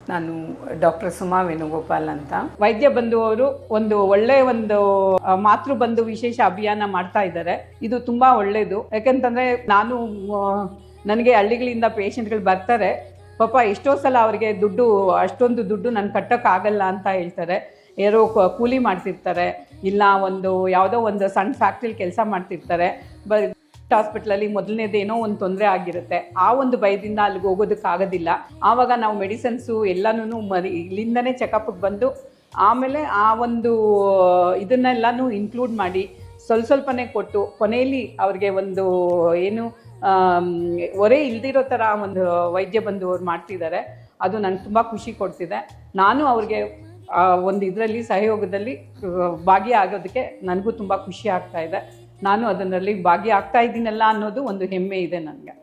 ನಾನು ಡಾಕ್ಟರ್ ಸುಮಾ ವೇಣುಗೋಪಾಲ್ ಅಂತ. ವೈದ್ಯ ಬಂಧು ಅವರು ಒಂದು ಒಳ್ಳೆ ಮಾತೃ ಬಂಧು ವಿಶೇಷ ಅಭಿಯಾನ ಮಾಡ್ತಾ ಇದ್ದಾರೆ. ಇದು ತುಂಬಾ ಒಳ್ಳೇದು. ಯಾಕೆಂತಂದ್ರೆ ನನಗೆ ಹಳ್ಳಿಗಳಿಂದ ಪೇಷಂಟ್ಗಳು ಬರ್ತಾರೆ. ಪಾಪ ಎಷ್ಟೋ ಸಲ ಅವರಿಗೆ ಅಷ್ಟೊಂದು ದುಡ್ಡು ನಾನು ಕಟ್ಟೋಕ್ಕಾಗಲ್ಲ ಅಂತ ಹೇಳ್ತಾರೆ. ಯಾರೋ ಕೂಲಿ ಮಾಡ್ತಿರ್ತಾರೆ, ಇಲ್ಲ ಯಾವುದೋ ಒಂದು ಸಣ್ಣ ಫ್ಯಾಕ್ಟ್ರಿಲಿ ಕೆಲಸ ಮಾಡ್ತಿರ್ತಾರೆ. ಹಾಸ್ಪಿಟ್ಲಲ್ಲಿ ಮೊದಲನೇದೇನೋ ಒಂದು ತೊಂದರೆ ಆಗಿರುತ್ತೆ. ಆ ಒಂದು ಭಯದಿಂದ ಅಲ್ಲಿಗೆ ಹೋಗೋದಕ್ಕಾಗೋದಿಲ್ಲ. ಆವಾಗ ನಾವು ಮೆಡಿಸಿನ್ಸು ಎಲ್ಲನೂ ಇಲ್ಲಿಂದನೇ ಚೆಕಪ್ಗೆ ಬಂದು ಆಮೇಲೆ ಆ ಇದನ್ನೆಲ್ಲನೂ ಇನ್ಕ್ಲೂಡ್ ಮಾಡಿ ಸ್ವಲ್ಪನೇ ಕೊಟ್ಟು ಕೊನೆಯಲ್ಲಿ ಅವ್ರಿಗೆ ಹೊರೆ ಇಲ್ದಿರೋ ಥರ ವೈದ್ಯ ಬಂದು ಅವ್ರು ಮಾಡ್ತಿದ್ದಾರೆ. ಅದು ನನಗೆ ತುಂಬ ಖುಷಿ ಕೊಡ್ತಿದೆ. ನಾನು ಅವ್ರಿಗೆ ಇದರಲ್ಲಿ ಸಹಯೋಗದಲ್ಲಿ ಭಾಗಿಯಾಗೋದಕ್ಕೆ ನನಗೂ ತುಂಬ ಖುಷಿ ಆಗ್ತಾ ಇದೆ. ನಾನು ಅದರಲ್ಲಿ ಭಾಗಿಯಾಗ್ತಾ ಇದ್ದೀನಲ್ಲ ಅನ್ನೋದು ಒಂದು ಹೆಮ್ಮೆ ಇದೆ ನನಗೆ.